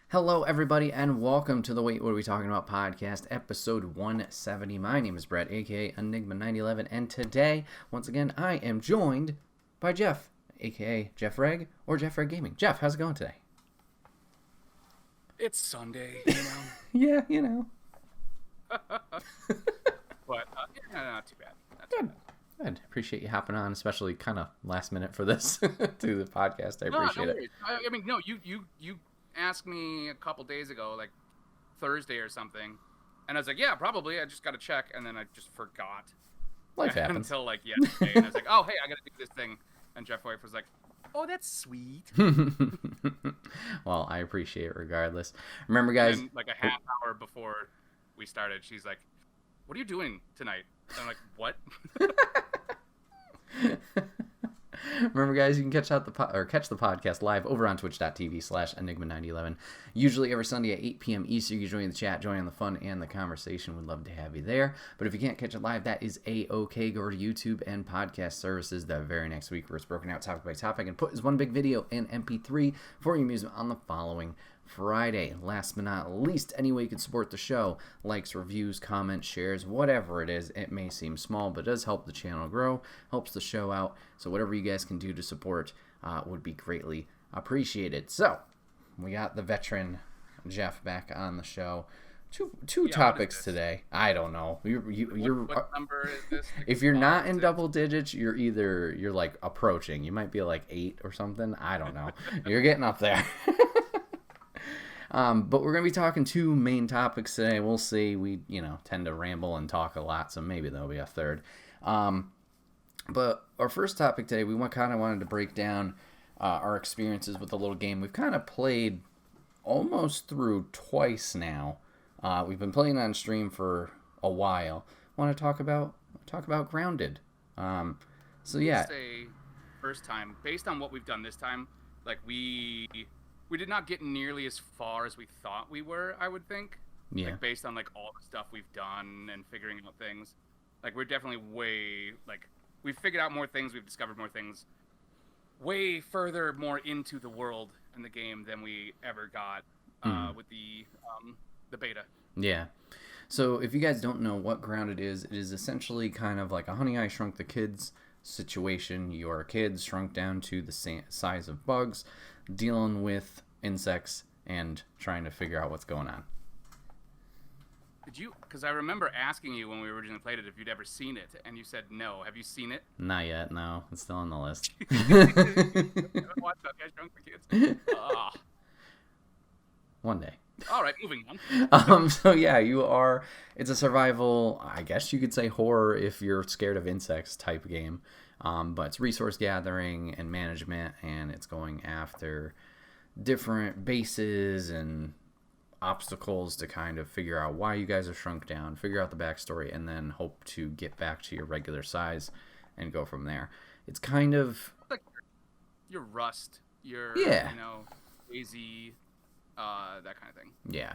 Hello, everybody, and welcome to the Wait, What Are We Talking About podcast, episode 170. My name is Bret, aka Enigma911, and today, once again, I am joined by Jeff, aka Jeff Reg, or Jeff Reg Gaming. Jeff, how's it going today? It's Sunday, you know. Yeah, you know. But yeah, not too bad. Not too Good. bad. Good. Appreciate you hopping on, especially kind of last minute for this to the podcast. I appreciate No it. worries. I mean, no, you asked me a couple days ago, like Thursday or something, and I was like, yeah, probably. I just got to check, and then I just forgot. Life happens. Until like yesterday, and I was like, oh, hey, I got to do this thing, and Jeff Wife was like, oh, that's sweet. Well, I appreciate it regardless. Remember, guys. And like a half hour before we started, she's like, what are you doing tonight? And I'm like, what? Remember, guys, you can catch the podcast live over on twitch.tv/enigma911. Usually every Sunday at 8 p.m. Eastern. You can join the chat, join in the fun and the conversation. We'd love to have you there. But if you can't catch it live, that is A-OK. Go to YouTube and podcast services the very next week where it's broken out topic by topic and put as one big video in MP3 for your amusement on the following Friday. Last but not least, any way you can support the show, likes, reviews, comments, shares, whatever it is. It may seem small, but it does help the channel grow, helps the show out. So whatever you guys can do to support would be greatly appreciated. So we got the veteran Jeff back on the show. Two topics today. I don't know. What number is this? If you're not in double digits, you're like approaching. You might be like 8 or something. I don't know. You're getting up there. But we're going to be talking two main topics today. We'll see. We, tend to ramble and talk a lot, so maybe there'll be a third. But our first topic today, we kind of wanted to break down our experiences with the little game. We've kind of played almost through twice now. We've been playing on stream for a while. Want to talk about Grounded. So yeah. Say first time, based on what we've done this time, like we did not get nearly as far as we thought we were, I would think. Yeah. Like based on like all the stuff we've done and figuring out things. Like we're definitely we've figured out more things, we've discovered more things way further more into the world and the game than we ever got with the beta. Yeah. So if you guys don't know what Grounded is, it is essentially kind of like a Honey, I Shrunk the Kids situation. Your kids shrunk down to the size of bugs, dealing with insects and trying to figure out what's going on. Did you? Because I remember asking you when we originally played it if you'd ever seen it, and you said no. Have you seen it? Not yet. No, it's still on the list. Watch Honey, I Shrunk the Kids. One day. All right, moving on. So yeah, it's a survival, I guess you could say horror if you're scared of insects type game. But it's resource gathering and management, and it's going after different bases and obstacles to kind of figure out why you guys are shrunk down, figure out the backstory, and then hope to get back to your regular size and go from there. It's kind of like your Rust, your Daisy, that kind of thing. Yeah,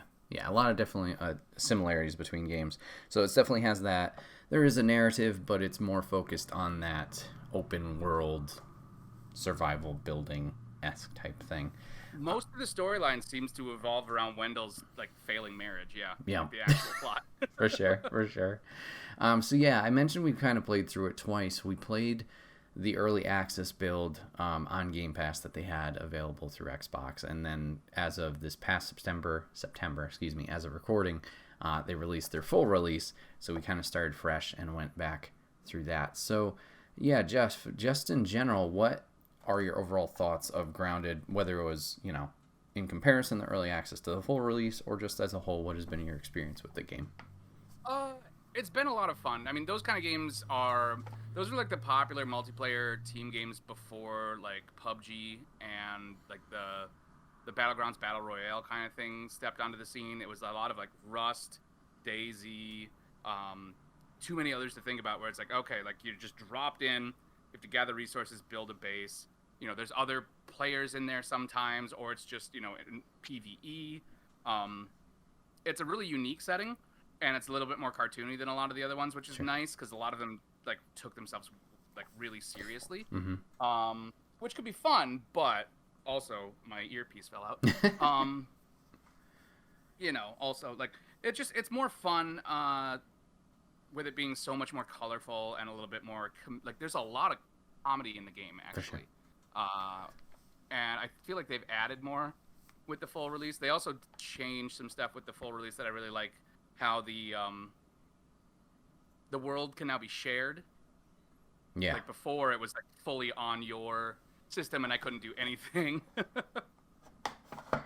a lot of definitely similarities between games. So it definitely has that. There is a narrative, but it's more focused on that open world survival building-esque type thing. Most of the storyline seems to evolve around Wendell's like failing marriage. Yeah. Like the actual plot. For sure. So yeah, I mentioned we kind of played through it twice. We played the early access build on Game Pass that they had available through Xbox, and then as of this past September, as of recording, they released their full release. So we kind of started fresh and went back through that. So yeah, Jeff, just in general, what are your overall thoughts of Grounded, whether it was, in comparison the early access to the full release, or just as a whole, what has been your experience with the game? It's been a lot of fun. I mean, those kind of games those were like the popular multiplayer team games before like PUBG and like the Battlegrounds Battle Royale kind of thing stepped onto the scene. It was a lot of like Rust, Daisy, too many others to think about, where it's like, okay, like you're just dropped in, you have to gather resources, build a base. There's other players in there sometimes, or it's just, PvE. It's a really unique setting, and it's a little bit more cartoony than a lot of the other ones, which is nice, because a lot of them like took themselves like really seriously, which could be fun, but also my earpiece fell out. also like it's more fun with it being so much more colorful and a little bit more like there's a lot of comedy in the game actually. For sure. And I feel like they've added more with the full release. They also changed some stuff with the full release that I really like. How the world can now be shared. Yeah. Like before, it was like fully on your system, and I couldn't do anything.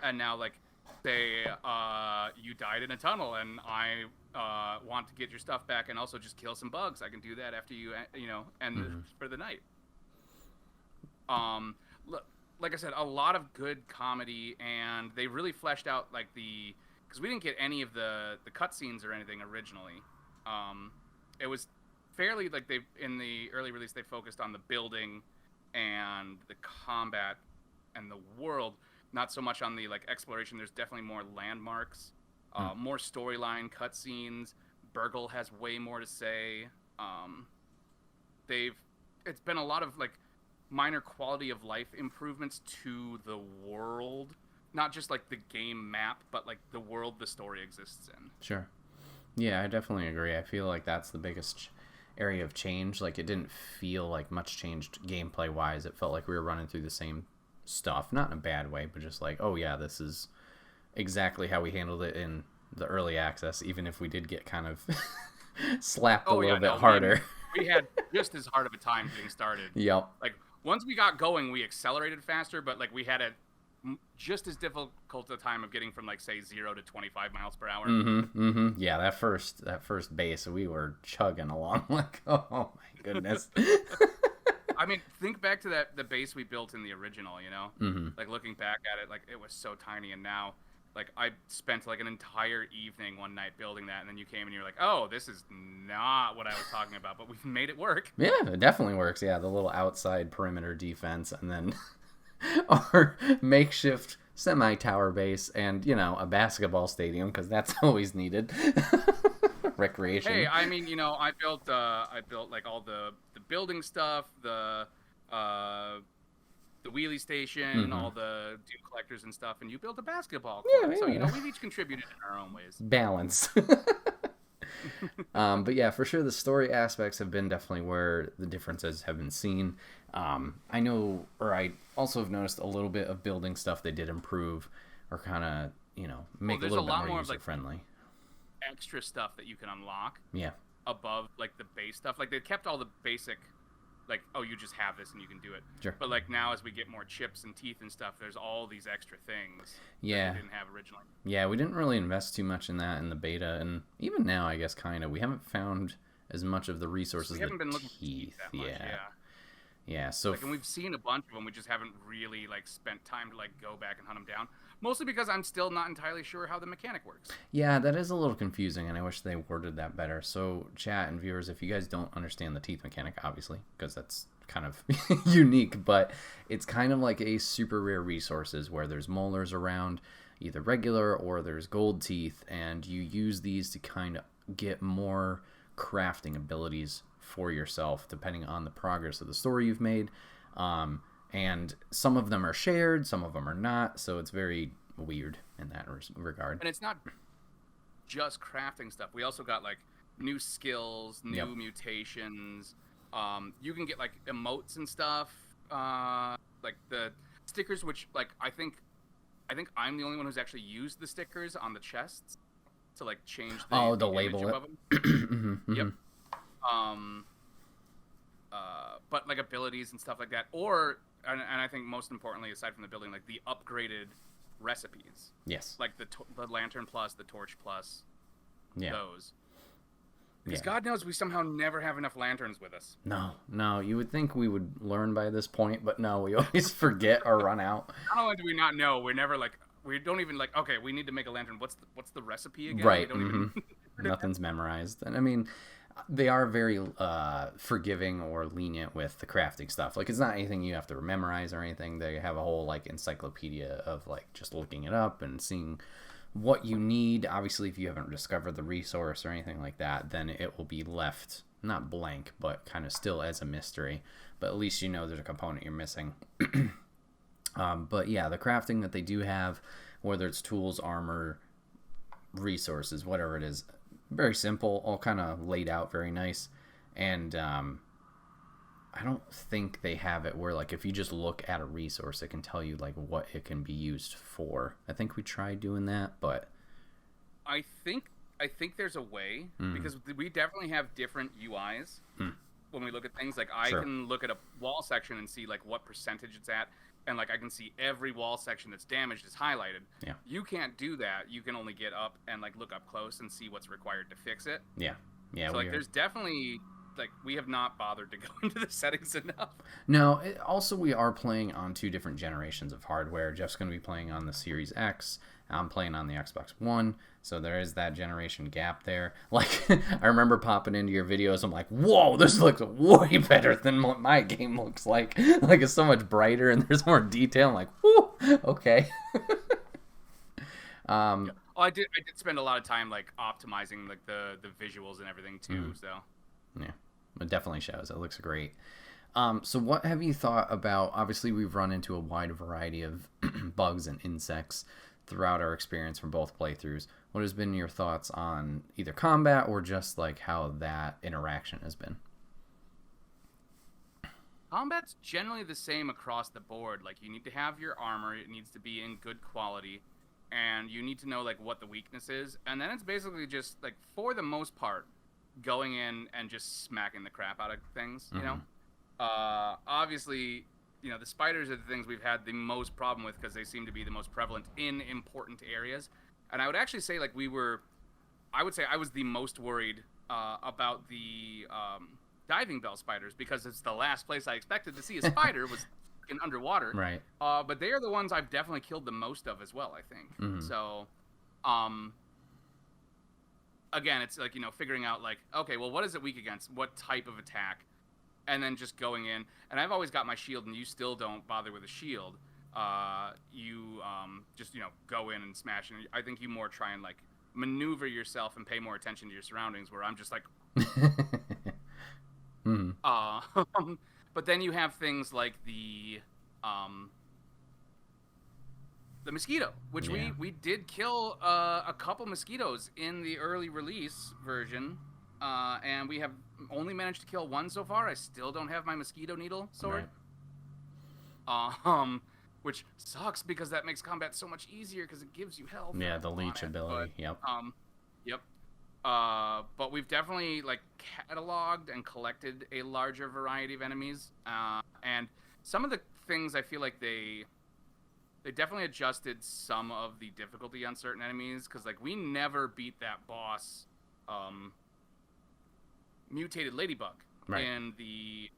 And now, like, say you died in a tunnel, and I want to get your stuff back, and also just kill some bugs. I can do that after you end for the night. Look, like I said, a lot of good comedy, and they really fleshed out like because we didn't get any of the cutscenes or anything originally. It was fairly like in the early release they focused on the building and the combat and the world, not so much on the like exploration. There's definitely more landmarks, more storyline cutscenes. Burgle has way more to say. It's been a lot of like minor quality of life improvements to the world, not just like the game map, but like the world the story exists in. Sure. Yeah, I definitely agree. I feel like that's the biggest area of change. Like, it didn't feel like much changed gameplay wise. It felt like we were running through the same stuff, not in a bad way, but just like, oh yeah, this is exactly how we handled it in the early access, even if we did get kind of slapped a little bit harder. We had just as hard of a time getting started. Yep. Like, once we got going, we accelerated faster, but like we had just as difficult a time of getting from like say 0 to 25 miles per hour. Yeah, that first base, we were chugging along like, oh my goodness. I mean, think back to the base we built in the original, like looking back at it, like it was so tiny, and now like I spent like an entire evening one night building that, and then you came and you're like, oh, this is not what I was talking about, but we've made it work. Yeah, it definitely works. Yeah, the little outside perimeter defense, and then our makeshift semi-tower base, and a basketball stadium, because that's always needed. Recreation. Hey, I mean, I built like all the building stuff, the wheelie station, all the Doom collectors and stuff, and you built a basketball court. Yeah. So we've each contributed in our own ways. Balance. But yeah, for sure, the story aspects have been definitely where the differences have been seen. I know, or I also have noticed a little bit of building stuff they did improve, or kind of make a little bit more user friendly. Extra stuff that you can unlock. Yeah. Above like the base stuff, like they kept all the basic, like, oh, you just have this and you can do it. Sure. But like now, as we get more chips and teeth and stuff, there's all these extra things. Yeah. That we didn't have originally. Yeah, we didn't really invest too much in that in the beta, and even now, I guess kind of we haven't found as much of the resources. We haven't been looking for teeth that much. Yeah. Yeah. So. Like, and we've seen a bunch of them. We just haven't really like spent time to like go back and hunt them down. Mostly because I'm still not entirely sure how the mechanic works. Yeah, that is a little confusing, and I wish they worded that better. So, chat and viewers, if you guys don't understand the teeth mechanic, obviously, because that's kind of unique, but it's kind of like a super rare resources where there's molars around, either regular or there's gold teeth, and you use these to kind of get more crafting abilities for yourself, depending on the progress of the story you've made. And some of them are shared, some of them are not, so it's very weird in that regard. And it's not just crafting stuff. We also got like new skills, new mutations. You can get like emotes and stuff, like the stickers, which like I think I'm the only one who's actually used the stickers on the chests to like change the label above them. Yep. But like abilities and stuff like that, and I think most importantly, aside from the building, like the upgraded recipes. Yes. Like the Lantern Plus, the Torch Plus. Yeah. Those. Because God knows we somehow never have enough lanterns with us. No. You would think we would learn by this point, but no, we always forget or run out. Not only do we not know, we're never like, we don't even like, okay, we need to make a lantern. What's the recipe again? Right. Nothing's memorized. And I mean, they are very forgiving or lenient with the crafting stuff. Like, it's not anything you have to memorize or anything. They have a whole like encyclopedia of like just looking it up and seeing what you need. Obviously, if you haven't discovered the resource or anything like that, then it will be left not blank, but kind of still as a mystery. But at least you know there's a component you're missing. But yeah, the crafting that they do have, whether it's tools, armor, resources, whatever it is. Very simple, all kind of laid out very nice. And I don't think they have it where, like, if you just look at a resource, it can tell you, like, what it can be used for. I think we tried doing that, but... I think there's a way, because we definitely have different UIs when we look at things. Like, I can look at a wall section and see, like, what percentage it's at, and, like, I can see every wall section that's damaged is highlighted. Yeah. You can't do that. You can only get up and, like, look up close and see what's required to fix it. Yeah. Yeah. So, like, there's definitely... Like, we have not bothered to go into the settings enough. No, also we are playing on 2 different generations of hardware. Jeff's going to be playing on the Series X. I'm playing on the Xbox One. So there is that generation gap there. Like, I remember popping into your videos. I'm like, whoa, this looks way better than what my game looks like. Like, it's so much brighter and there's more detail. I'm like, whoo, okay. Oh, I did spend a lot of time, like, optimizing, like, the visuals and everything, too, so... Yeah, it definitely shows. It looks great. So what have you thought about, obviously we've run into a wide variety of bugs and insects throughout our experience from both playthroughs. What has been your thoughts on either combat or just like how that interaction has been? Combat's generally the same across the board. Like, you need to have your armor, it needs to be in good quality, and you need to know, like, what the weakness is, and then it's basically just, like, for the most part, going in and just smacking the crap out of things, you know? Obviously, you know, the spiders are the things we've had the most problem with because they seem to be the most prevalent in important areas. And I would actually say, like, I would say I was the most worried about the diving bell spiders because it's the last place I expected to see a spider was in underwater. Right. But they are the ones I've definitely killed the most of as well, I think. So, again, it's like, you know, figuring out, like, okay, well, what is it weak against? What type of attack? And then just going in. And I've always got my shield, and you still don't bother with a shield. You just, you know, go in and smash. And I think you more try and, like, maneuver yourself and pay more attention to your surroundings, where I'm just like... But then you have things like the mosquito, which we did kill a couple mosquitoes in the early release version, and we have only managed to kill one so far. I still don't have my mosquito needle sword, which sucks because that makes combat so much easier because it gives you health. Yeah, the leech ability. Yep. But we've definitely, like, cataloged and collected a larger variety of enemies, and some of the things I feel like they definitely adjusted some of the difficulty on certain enemies, because, like, we never beat that boss, mutated ladybug in the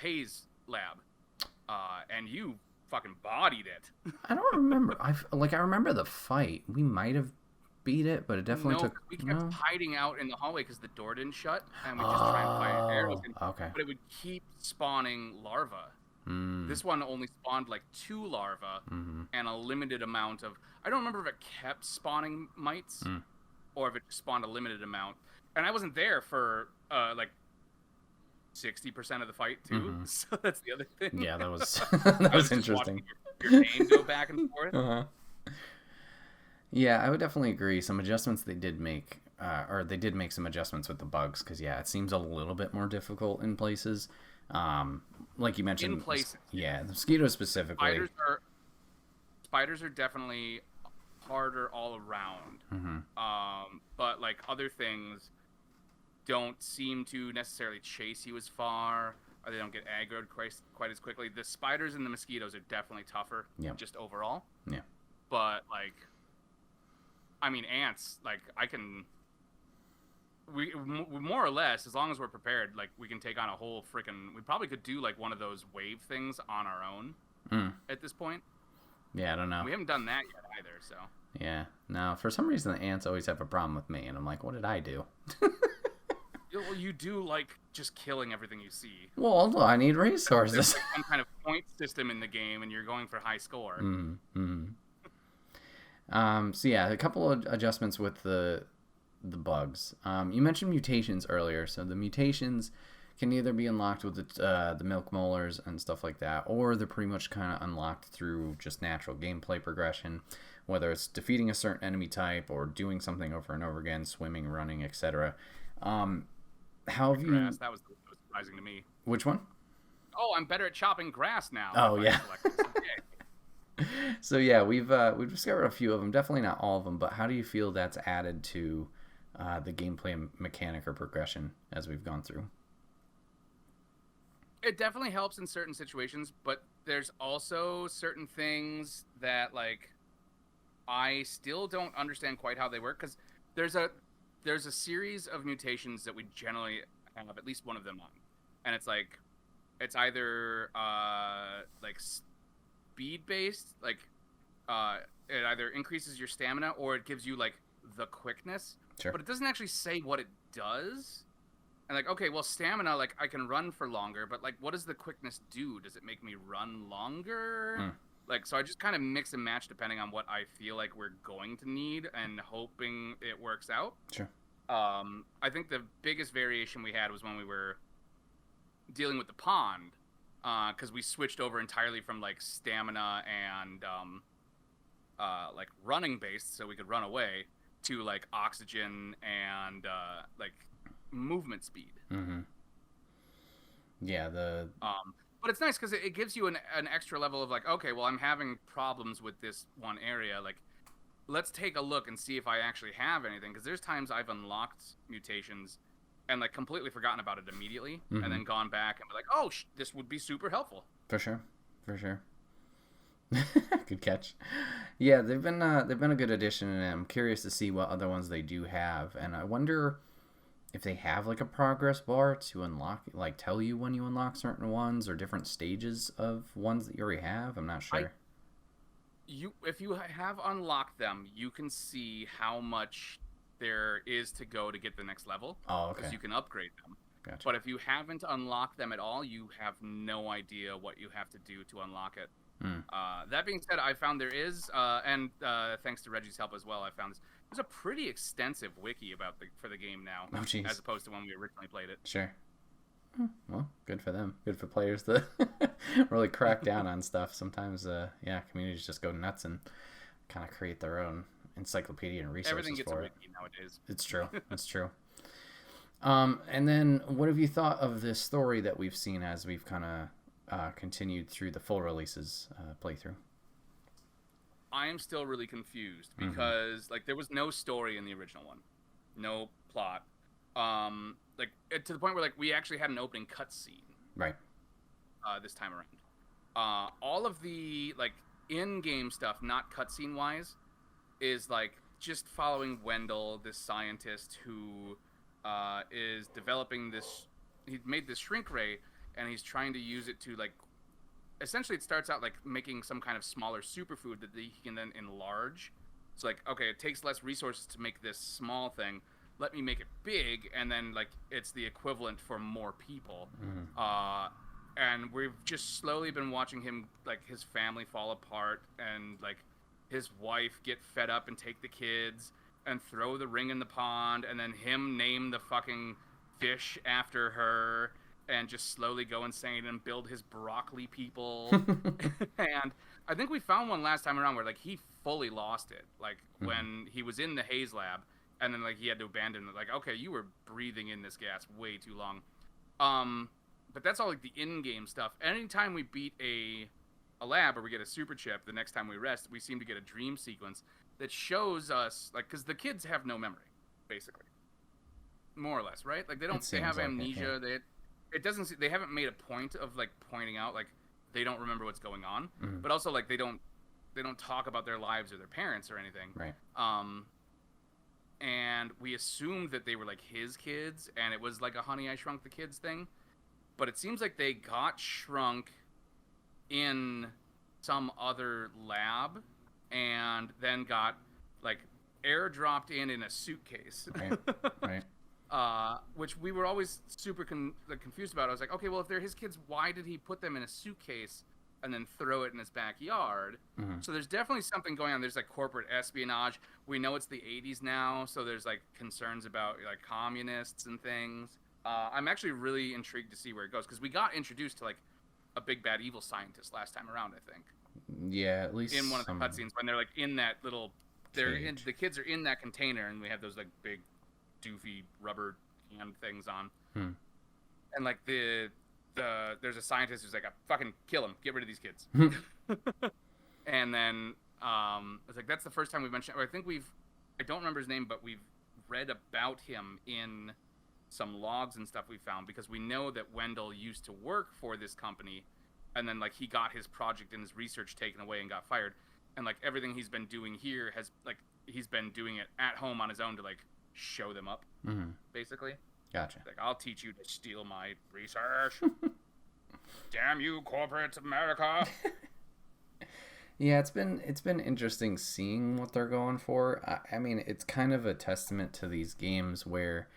haze lab, and you fucking bodied it. I don't remember. I remember the fight. We might have beat it, but it definitely took... We kept hiding out in the hallway because the door didn't shut, and we just tried and fire arrows. Okay. But it would keep spawning larvae. This one only spawned like 2 larvae and a limited amount of... I don't remember if it kept spawning mites or if it spawned a limited amount. And I wasn't there for like 60% of the fight too. So that's the other thing. Yeah, that was that was interesting. Your name go back and forth. Yeah, I would definitely agree. Some adjustments they did make, or they did make some adjustments with the bugs, because yeah, it seems a little bit more difficult in places. Like you mentioned, in places. Yeah, the mosquitoes specifically. Spiders are definitely harder all around. But like other things don't seem to necessarily chase you as far, or they don't get aggroed quite as quickly. The spiders and the mosquitoes are definitely tougher, just overall. Yeah. But like, I mean, ants, like we more or less, as long as we're prepared, like we can take on a whole freaking... We probably could do like one of those wave things on our own at this point. Yeah, I don't know. We haven't done that yet either, so... Yeah, no, for some reason the ants always have a problem with me, and I'm like, what did I do? Well, you do like just killing everything you see. Well, I need resources. There's like some kind of point system in the game, and you're going for high score. So yeah, a couple of adjustments with the bugs. You mentioned mutations earlier, so the mutations can either be unlocked with the milk molars and stuff like that, or they're pretty much kind of unlocked through just natural gameplay progression, whether it's defeating a certain enemy type or doing something over and over again, swimming, running, etc. How have you? Grass. That was surprising to me. Which one? Oh, I'm better at chopping grass now. Oh yeah. So yeah, we've discovered a few of them. Definitely not all of them, but how do you feel that's added to the gameplay mechanic or progression as we've gone through? It definitely helps in certain situations, but there's also certain things that like I still don't understand quite how they work, because there's a series of mutations that we generally have at least one of them on, and it's either like speed based, like it either increases your stamina or it gives you like the quickness, Sure. but it doesn't actually say what it does. And like, okay, well, stamina, like I can run for longer, but like, what does the quickness do? Does it make me run longer? Like, so I just kind of mix and match depending on what I feel like we're going to need and hoping it works out. Sure. I think the biggest variation we had was when we were dealing with the pond, because we switched over entirely from like stamina and like running based, so we could run away, to like oxygen and like movement speed. Mm-hmm. Yeah, but it's nice because it gives you an extra level of like, okay, well, I'm having problems with this one area, like let's take a look and see if I actually have anything, because there's times I've unlocked mutations and like completely forgotten about it immediately, Mm-hmm. and then gone back and be like, oh, this would be super helpful. For sure. Good catch. Yeah, they've been a good addition, and I'm curious to see what other ones they do have, and I wonder if they have like a progress bar to unlock, like tell you when you unlock certain ones or different stages of ones that you already have. I'm not sure. If you have unlocked them, you can see how much there is to go to get the next level. Oh, okay. Because you can upgrade them. Gotcha. But if you haven't unlocked them at all, you have no idea what you have to do to unlock it. That being said, I found there is, and thanks to Reggie's help as well, I found there's a pretty extensive wiki for the game now, as opposed to when we originally played it. Sure. Well, good for them. Good for players to really crack down on stuff. Sometimes, communities just go nuts and kind of create their own encyclopedia and resources Everything gets for a it. wiki nowadays. It's true. It's true. And then, what have you thought of this story that we've seen as we've kind of continued through the full releases playthrough? I am still really confused because like there was no story in the original one, no plot, like to the point where like we actually had an opening cutscene. Right. This time around, all of the like in-game stuff, not cutscene wise, is like just following Wendell, this scientist who is developing this. He made this shrink ray, and he's trying to use it to like. Essentially, it starts out like making some kind of smaller superfood that he can then enlarge. It's like, okay, it takes less resources to make this small thing. Let me make it big, and then like it's the equivalent for more people. And we've just slowly been watching him, like his family fall apart, and like his wife get fed up and take the kids and throw the ring in the pond, and then him name the fucking fish after her. And just slowly go insane and build his broccoli people. And I think we found one last time around where like he fully lost it. Like when he was in the haze lab, and then like he had to abandon it. Like, okay, you were breathing in this gas way too long. But that's all like the in-game stuff. Anytime we beat a lab or we get a super chip, the next time we rest, we seem to get a dream sequence that shows us like, because the kids have no memory, basically, more or less, right? Like they have amnesia. It doesn't. They haven't made a point of like pointing out like they don't remember what's going on, but also like they don't talk about their lives or their parents or anything. Right. And we assumed that they were like his kids, and it was like a Honey I Shrunk the Kids thing, but it seems like they got shrunk in some other lab, and then got like airdropped in a suitcase. Right. Which we were always super confused about. I was like, okay, well, if they're his kids, why did he put them in a suitcase and then throw it in his backyard? So there's definitely something going on. There's like corporate espionage. We know it's the 80s now, so there's like concerns about like communists and things. I'm actually really intrigued to see where it goes, because we got introduced to like a big bad evil scientist last time around, I think. Yeah, at least in one of the cutscenes when they're like in that little, the kids are in that container and we have those like big, doofy rubber hand things on, and like there's a scientist who's like, fucking kill him, get rid of these kids, and then it's like that's the first time we've mentioned. Or I don't remember his name, but we've read about him in some logs and stuff we found because we know that Wendell used to work for this company, and then like he got his project and his research taken away and got fired, and like everything he's been doing here has like he's been doing it at home on his own to like show them up, basically. Gotcha. Like, I'll teach you to steal my research. Damn you, corporate America. Yeah, it's been interesting seeing what they're going for. I mean, it's kind of a testament to these games where,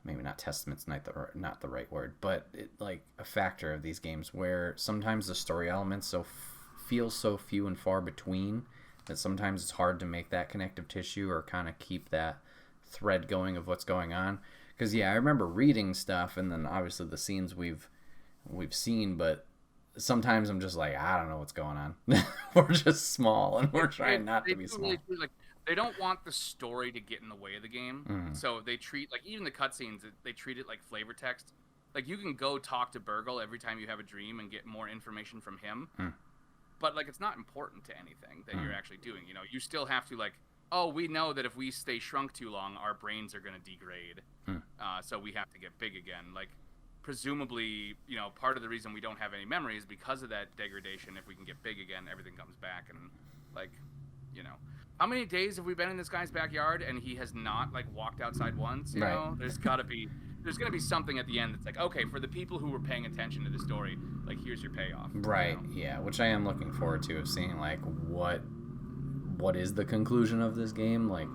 maybe not testament's not the right word, but like a factor of these games where sometimes the story elements feel so few and far between that sometimes it's hard to make that connective tissue or kind of keep that thread going of what's going on. Because I remember reading stuff, and then obviously the scenes we've seen, but sometimes I'm just like, I don't know what's going on. We're just small, and we're trying not to be small. Really, like, they don't want the story to get in the way of the game, so they treat, like, even the cutscenes, they treat it like flavor text. Like, you can go talk to Burgle every time you have a dream and get more information from him, but, like, it's not important to anything that you're actually doing. You know, you still have to, like, oh, we know that if we stay shrunk too long, our brains are going to degrade, so we have to get big again. Like, presumably, you know, part of the reason we don't have any memory is because of that degradation. If we can get big again, everything comes back. And, like, you know, how many days have we been in this guy's backyard and he has not, like, walked outside once? You know, there's going to be something at the end that's like, okay, for the people who were paying attention to the story, like, here's your payoff. Right, you know? Yeah, which I am looking forward to, of seeing, like, what is the conclusion of this game. Like,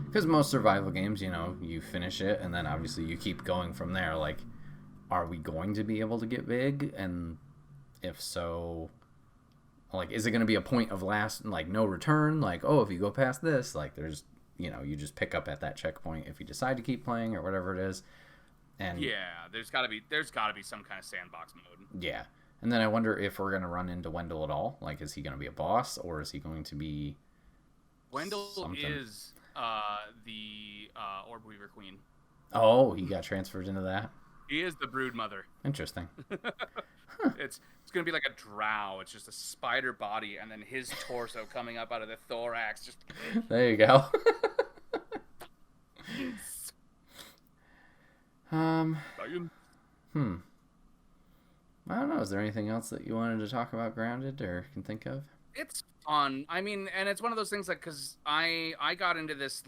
because most survival games, you know, you finish it and then obviously you keep going from there. Like, are we going to be able to get big? And if so, like, is it going to be a point of no return? Like, oh, if you go past this, like, there's, you know, you just pick up at that checkpoint if you decide to keep playing or whatever it is. And yeah, there's got to be some kind of sandbox mode. Yeah. And then I wonder if we're going to run into Wendell at all. Like, is he going to be a boss, or is he going to be Wendell something? Is the Orb Weaver Queen. Oh, he got transferred into that? He is the Brood Mother. Interesting. It's going to be like a drow. It's just a spider body, and then his torso coming up out of the thorax. Just there you go. I don't know. Is there anything else that you wanted to talk about Grounded or can think of? It's fun. I mean, and it's one of those things, like, because I got into this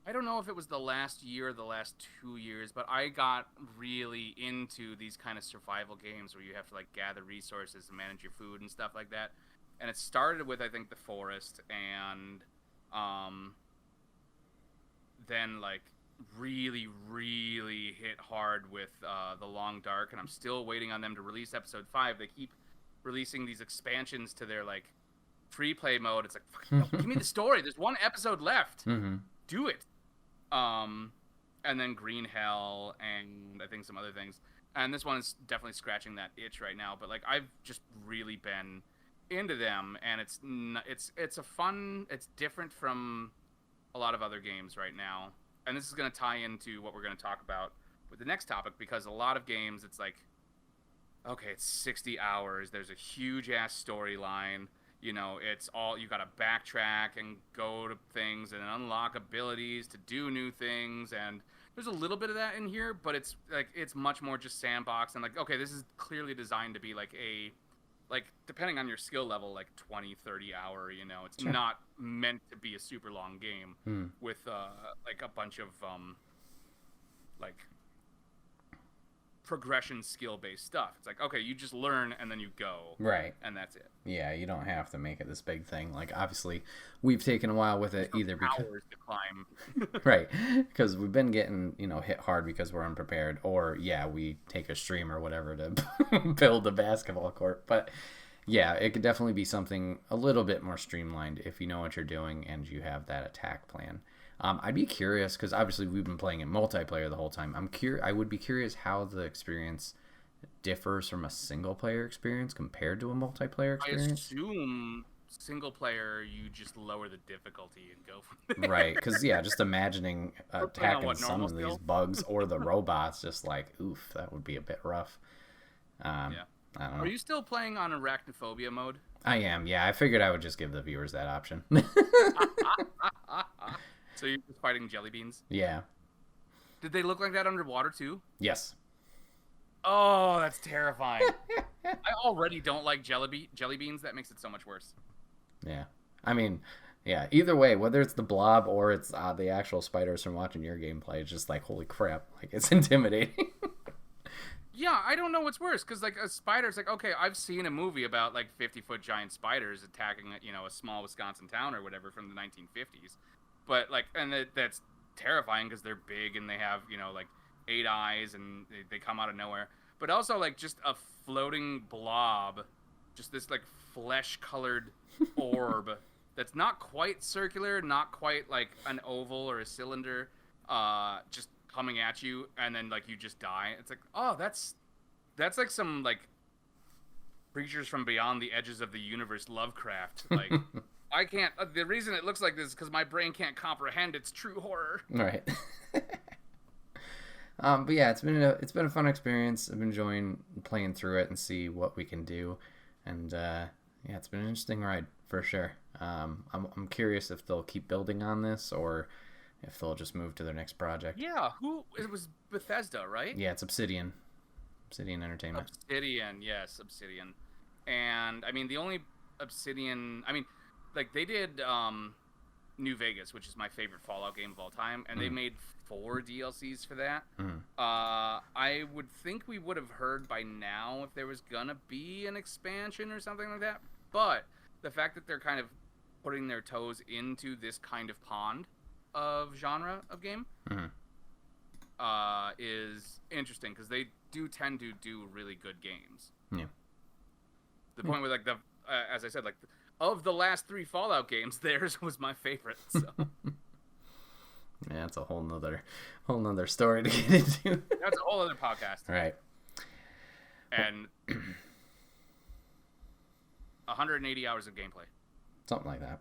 I don't know if it was the last year or the last 2 years, but I got really into these kind of survival games where you have to, like, gather resources and manage your food and stuff like that. And it started with, I think, The Forest, and then, like, really, really hit hard with The Long Dark, and I'm still waiting on them to release episode 5. They keep releasing these expansions to their, like, free play mode. It's like, no, give me the story. There's one episode left. Do it. And then Green Hell, and I think some other things. And this one is definitely scratching that itch right now. But, like, I've just really been into them, and it's a fun. It's different from a lot of other games right now. And this is going to tie into what we're going to talk about with the next topic, because a lot of games, it's like, okay, it's 60 hours. There's a huge ass storyline. You know, it's all, you got to backtrack and go to things and unlock abilities to do new things. And there's a little bit of that in here, but it's like, it's much more just sandbox. And like, okay, this is clearly designed to be like depending on your skill level, like 20, 30 hour, you know, it's not meant to be a super long game with like a bunch of like progression skill based stuff. It's like, okay, you just learn and then you go, right, and that's it. Yeah, you don't have to make it this big thing. Like, obviously we've taken a while with it, either because hours to climb. right, because we've been getting, you know, hit hard because we're unprepared, or we take a stream or whatever to build a basketball court. But yeah, it could definitely be something a little bit more streamlined if you know what you're doing and you have that attack plan. I'd be curious, because obviously we've been playing it multiplayer the whole time. I would be curious how the experience differs from a single player experience compared to a multiplayer I experience. assume single player, you just lower the difficulty and go from there. Right, because just imagining attacking some of these bugs or the robots, just like, oof, that would be a bit rough. Yeah. I don't know. Are you still playing on arachnophobia mode? I am, yeah. I figured I would just give the viewers that option. So you're just fighting jelly beans? Yeah. Did they look like that underwater too? Yes. Oh, that's terrifying. I already don't like jelly beans. That makes it so much worse. Yeah. I mean, yeah, either way, whether it's the blob or it's the actual spiders from watching your gameplay, it's just like, holy crap, like, it's intimidating. Yeah, I don't know what's worse, because, like, a spider's like, okay, I've seen a movie about, like, 50-foot giant spiders attacking, a small Wisconsin town or whatever from the 1950s. But, like, and that's terrifying because they're big and they have, like, 8 eyes and they come out of nowhere. But also, like, just a floating blob, just this, like, flesh-colored orb that's not quite circular, not quite, like, an oval or a cylinder, just coming at you, and then, like, you just die. It's like, oh, that's like some, like, creatures from beyond the edges of the universe Lovecraft. Like, I can't, the reason it looks like this is because my brain can't comprehend its true horror. Right. But yeah, it's been a fun experience. I've been enjoying playing through it and see what we can do, and yeah, it's been an interesting ride for sure. I'm curious if they'll keep building on this or if they'll just move to their next project. Yeah, it was Bethesda, right? Yeah, it's Obsidian Entertainment. Obsidian, yes, Obsidian. And I mean, the only Obsidian, I mean, like, they did New Vegas, which is my favorite Fallout game of all time, and they made 4 DLCs for that. I would think we would have heard by now if there was gonna be an expansion or something like that, but the fact that they're kind of putting their toes into this kind of pond of genre of game is interesting, because they do tend to do really good games. Yeah. The point where, like, as I said, like, of the last 3 Fallout games, theirs was my favorite. So. Yeah, it's a whole nother story to get into. That's a whole other podcast. Right. And 180 hours of gameplay. Something like that.